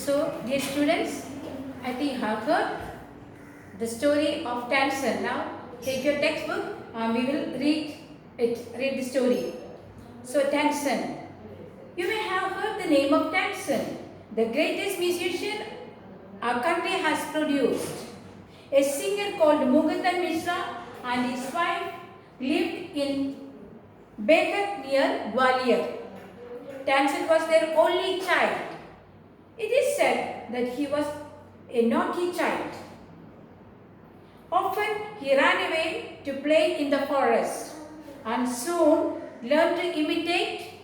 So, dear students, I think you have heard the story of Tansen. Now, take your textbook and we will read it. Read the story. So, Tansen. You may have heard the name of Tansen, the greatest musician our country has produced. A singer called Mukundan Mishra and his wife lived in Bekat near Gwalior. Tansen was their only child. It is said that he was a naughty child. Often he ran away to play in the forest and soon learned to imitate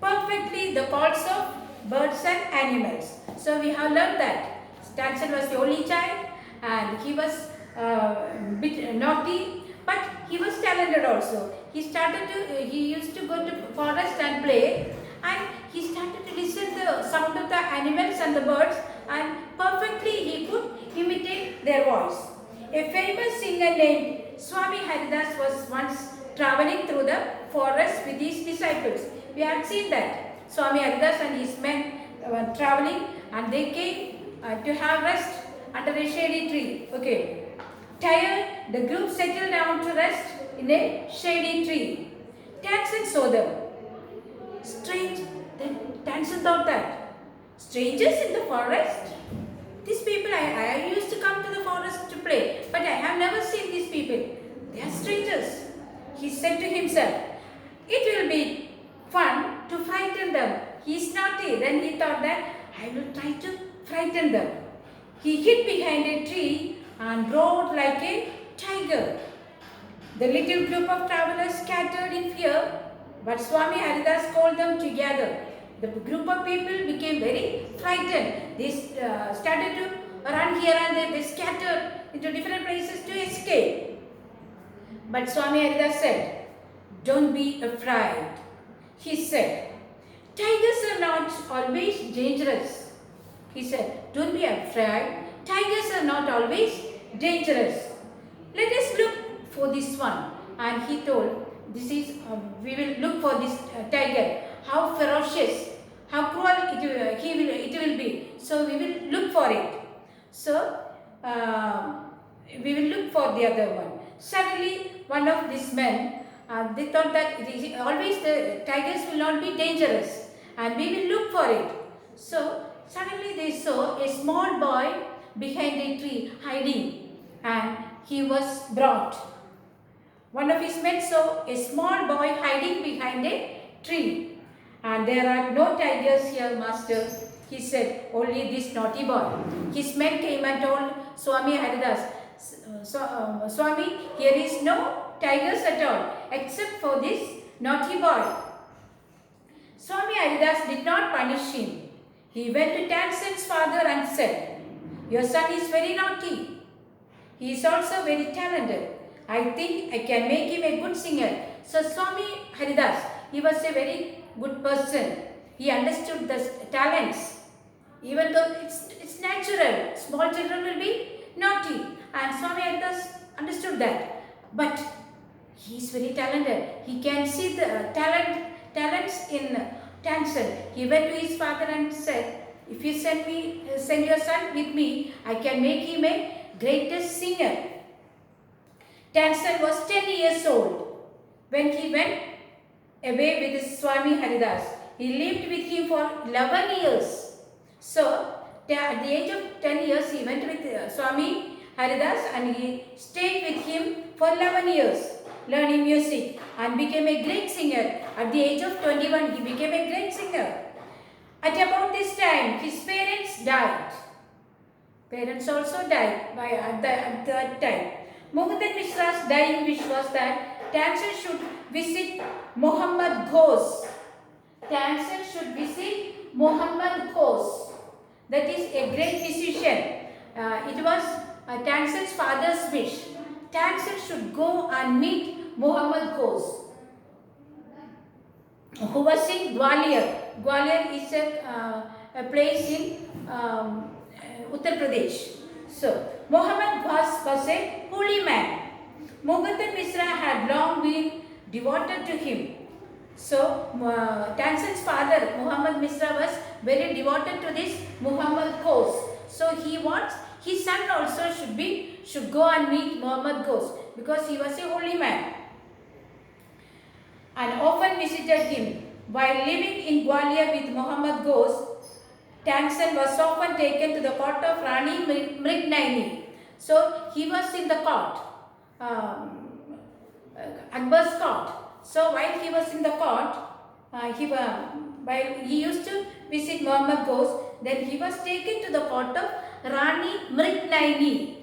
perfectly the calls of birds and animals. So we have learned that Tansen was the only child and he was a bit naughty, but he was talented also. He used to go to forest and play, and he started to listen the sound of the animals and the birds, and perfectly he could imitate their voice. A famous singer named Swami Haridas was once traveling through the forest with his disciples. We had seen that Swami Haridas and his men were traveling, and they came to have rest under a shady tree. Okay. Tired, the group settled down to rest in a shady tree. Tansen saw them. Strange. Then Tansen thought that strangers in the forest? These people, I used to come to the forest to play, but I have never seen these people. They are strangers. He said to himself, it will be fun to frighten them. He is naughty. Then he thought that I will try to frighten them. He hid behind a tree and roared like a tiger. The little group of travelers scattered in fear, but Swami Haridas called them together. The group of people became very frightened. They started to run here and there. They scattered into different places to escape. But Swami Haridas said, don't be afraid. He said, tigers are not always dangerous. He said, don't be afraid. Tigers are not always dangerous. Let us look for this one. And he told, we will look for this tiger. How ferocious, how cruel it will be. So we will look for it. So we will look for the other one. Suddenly, one of these men, they thought that always the tigers will not be dangerous, and we will look for it. So suddenly they saw a small boy behind a tree hiding, and he was brought. One of his men saw a small boy hiding behind a tree. And there are no tigers here, master. He said, only this naughty boy. His men came and told Swami Haridas, Swami, here is no tigers at all, except for this naughty boy. Swami Haridas did not punish him. He went to Tansen's father and said, your son is very naughty. He is also very talented. I think I can make him a good singer. So Swami Haridas, he was a very good person. He understood the talents. Even though it's natural, small children will be naughty. And Swami Haridas understood that. But he is very talented. He can see the talents in Tansen. He went to his father and said, if you send your son with me, I can make him a greatest singer. Tansen was 10 years old when he went away with his Swami Haridas. He lived with him for 11 years. So, at the age of 10 years, he went with Swami Haridas and he stayed with him for 11 years, learning music, and became a great singer. At the age of 21, he became a great singer. At about this time, his parents died. Parents also died at that time. Mukundan Mishra's dying wish was that Tansen should visit Muhammad Ghosh. Tansen should visit Muhammad Ghosh. That is a great musician. It was Tansen's father's wish. Tansen should go and meet Muhammad Ghosh, who was in Gwalior. Gwalior is a place in Uttar Pradesh. So, Muhammad Ghosh was a holy man. Mukundan Mishra had long been devoted to him. So, Tansen's father, Muhammad Mishra, was very devoted to this Muhammad So he wants his son also should go and meet Muhammad Ghosh because he was a holy man and often visited him. While living in Gwalior with Muhammad Ghosh, Tansen was often taken to the court of Rani Mrignaini. So he was in the court, Akbar's court. So while he was in the court, while he used to visit Muhammad Ghosh, then he was taken to the court of Rani Mrignaini.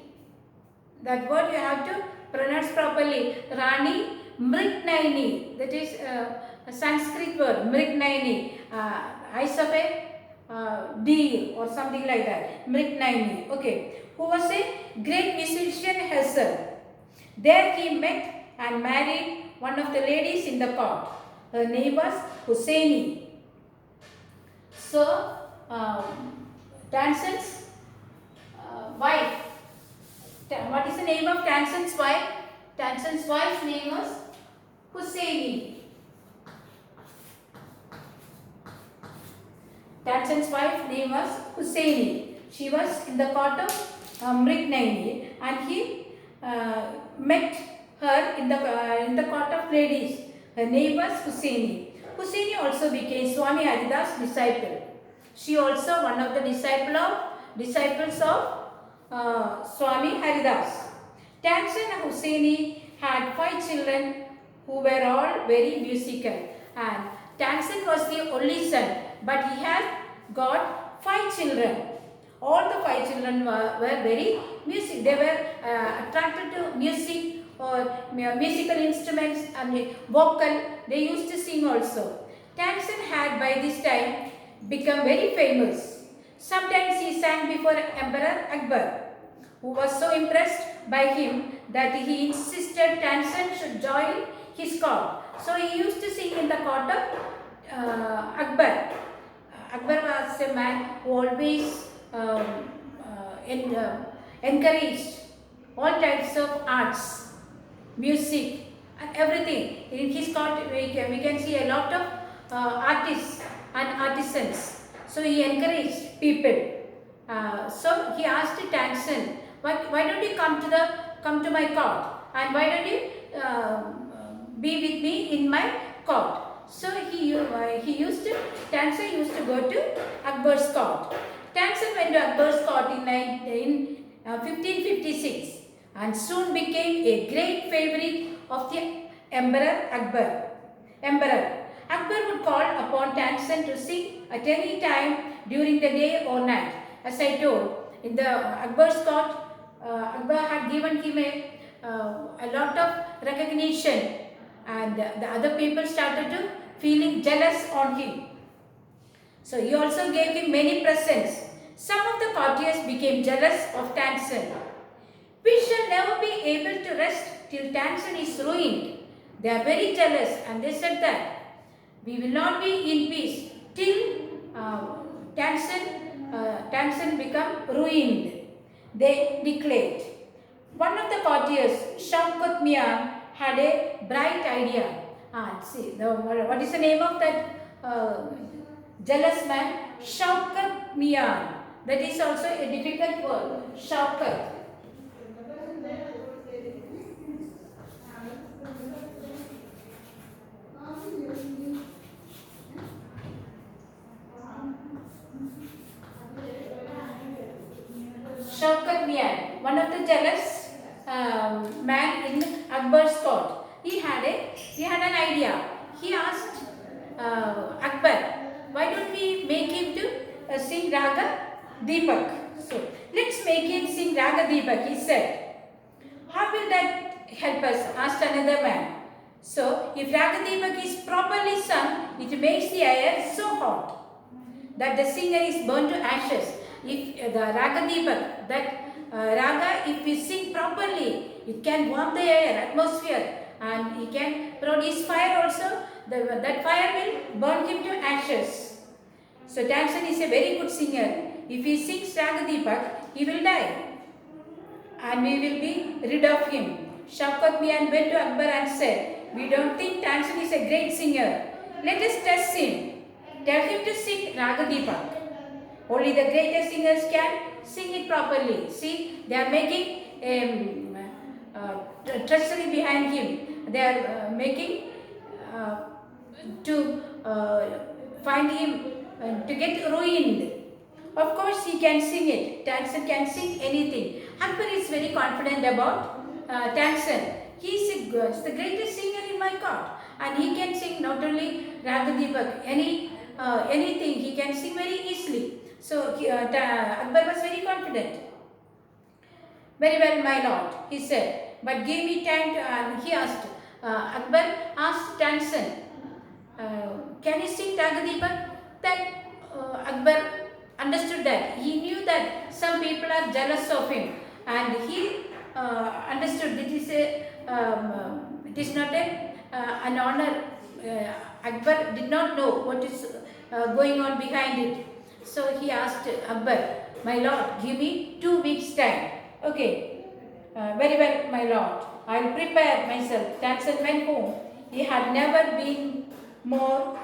That word you have to pronounce properly. Rani Mrignaini. That is a Sanskrit word. Mrignaini. Eyes of a deer or something like that. Mrignaini. Okay. Who was a great musician herself. There he met and married one of the ladies in the court. Her name was Husseini. So, Tansen's wife. What is the name of Tansen's wife? Tansen's wife's name was Husseini. Tansen's wife's name was Husseini. She was in the court of Mrignaini and he met her in the court of ladies. Her name was Husseini. Husseini also became Swami Haridas' disciple. She also one of the disciples of Swami Haridas. Tansen and Husseini had 5 children who were all very musical. And Tansen was the only son, but he had got 5 children. All the 5 children were very music. They were attracted to music or musical instruments and vocal. They used to sing also. Tansen had by this time become very famous. Sometimes he sang before Emperor Akbar, who was so impressed by him that he insisted Tansen should join his court. So he used to sing in the court of Akbar. Akbar was a man who always encouraged all types of arts, music and everything. In his court we can see a lot of artists and artisans. So he encouraged people. So he asked Tansen, why don't you come to my court and why don't you be with me in my court? So Tansen used to go to Akbar's court. Tansen went to Akbar's court in 1556 and soon became a great favorite of the Emperor Akbar. Akbar would call upon Tansen to sing at any time during the day or night. As I told, in the Akbar's court, Akbar had given him a lot of recognition and the other people started to feeling jealous on him. So he also gave him many presents. Some of the courtiers became jealous of Tansen. We shall never be able to rest till Tansen is ruined. They are very jealous and they said that we will not be in peace till Tansen become ruined. They declared. One of the courtiers, Shaukat Mian, had a bright idea. What is the name of that jealous man? Shaukat Mian. That is also a difficult word. Shaukat. Shaukat Mian, one of the jealous man in Akbar's court. He had an idea. He asked Akbar, why don't we make him to sing Raga Deepak? So let's make him sing Raga Deepak, he said. How will that help us? Asked another man. So if Raga Deepak is properly sung, it makes the air so hot that the singer is burned to ashes. If the Raga Deepak, that Raga, if we sing properly, it can warm the air, atmosphere, and it can produce fire also. That fire will burn him to ashes. So Tansen is a very good singer. If he sings Raga Deepak, he will die and we will be rid of him. Shaukat Mian went to Akbar and said, we don't think Tansen is a great singer. Let us test him. Tell him to sing Raga Deepak. Only the greatest singers can sing it properly. See, they are making treachery behind him. They are making to find him to get ruined. Of course, he can sing it. Tansen can sing anything. Akbar is very confident about Tansen. He is the greatest singer in my court, and he can sing not only Raga Deepak, anything he can sing very easily. So Akbar was very confident. Very well, my lord, he said. But give me time to, he asked. Akbar asked Tansen, can you sing Raga Deepak? Then Akbar understood that. He knew that some people are jealous of him, and he understood that it is not an honor. Akbar did not know what is going on behind it. So he asked Akbar, my lord, give me 2 weeks time. Okay, very well, my lord. I will prepare myself. Tansen went home. He had never been more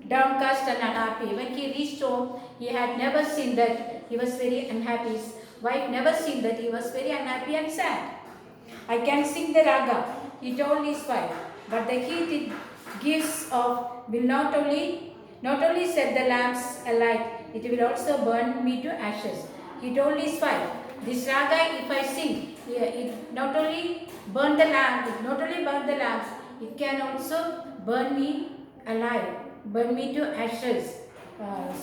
downcast and unhappy. When he reached home, he had never seen that he was very unhappy. His wife never seen that he was very unhappy and sad. I can sing the raga, he told his wife, but the heat it gives off will not only set the lamps alight, it will also burn me to ashes. He told his wife, this raga, if I sing, it not only burn the lamp, it can also burn me alive, burn me to ashes.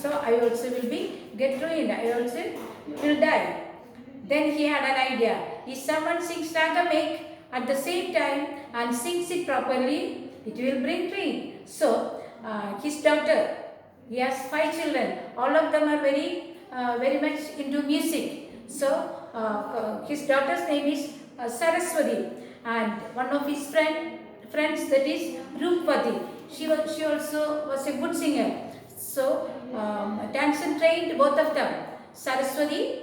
So I also will get ruined. I also will die. Then he had an idea. If someone sings raga make at the same time and sings it properly, it will bring rain. So his daughter, he has 5 children. All of them are very much into music. So his daughter's name is Saraswati, and one of his friends, that is Rupvati. She also was a good singer. So Tansen trained both of them, Saraswati,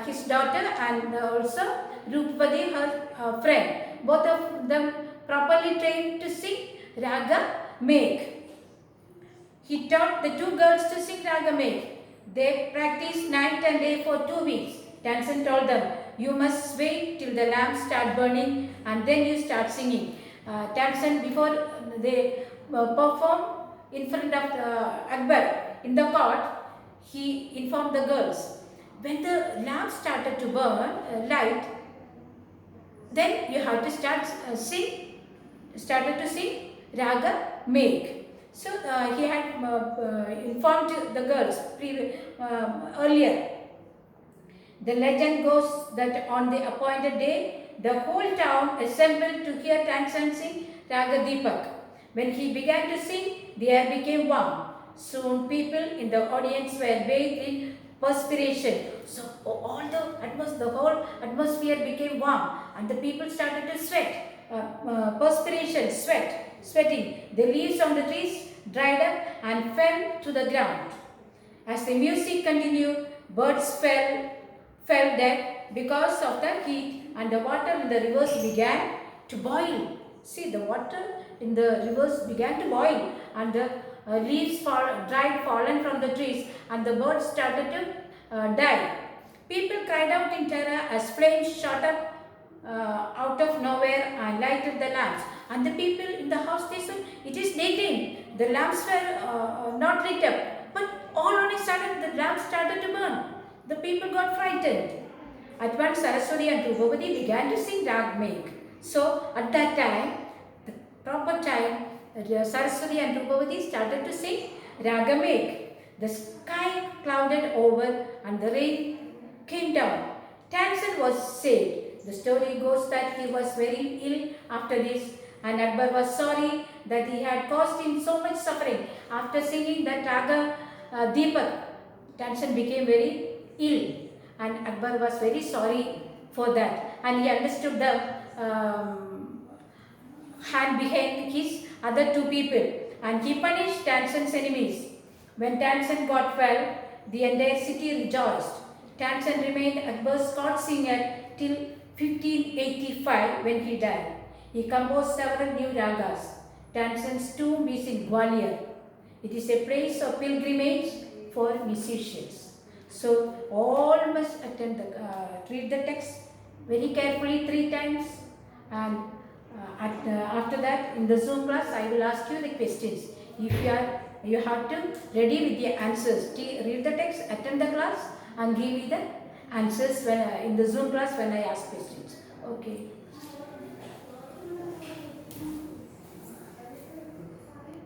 his daughter, and also Rupvati, her friend. Both of them properly trained to sing Raga Megh. He taught the 2 girls to sing Raga Megh. They practiced night and day for 2 weeks. Tansen told them, you must wait till the lamps start burning and then you start singing. Tansen, before they perform in front of Akbar in the court, he informed the girls, when the lamp started to burn, light, then you have to started to sing Raga Megh. So he had informed the girls earlier. The legend goes that on the appointed day, the whole town assembled to hear Tansen sing Raga Deepak. When he began to sing, the air became warm. Soon people in the audience were bathed in perspiration. So the whole atmosphere became warm, and the people started to sweat. Sweating. The leaves on the trees dried up and fell to the ground. As the music continued, birds fell dead because of the heat, and the water in the rivers began to boil. See, the water in the rivers began to boil, and the leaves fallen from the trees, and the birds started to die. People cried out in terror as flames shot up out of nowhere and lighted the lamps. And the people in the house, they said, it is daytime. The lamps were not lit up, but all on a sudden the lamps started to burn. The people got frightened. At once Saraswati and Rupavati began to sing Raga Megh. So at that time, the proper time, Saraswati and Rupavati started to sing Raga Megh. The sky clouded over and the rain came down. Tansen was saved. The story goes that he was very ill after this, and Akbar was sorry that he had caused him so much suffering. After singing that Raga Deepak, Tansen became very ill, and Akbar was very sorry for that, and he understood the hand behind his other 2 people, and he punished Tansen's enemies. When Tansen got well, the entire city rejoiced. Tansen remained Akbar's court singer till 1585 when he died. He composed several new ragas. Tansen's tomb is in Gwalior. It is a place of pilgrimage for musicians. So all must attend the read the text very carefully 3 times, and after that in the Zoom class I will ask you the questions. If you have to ready with the answers. Read the text, attend the class, and give me the answers when in the Zoom class when I ask questions. Okay.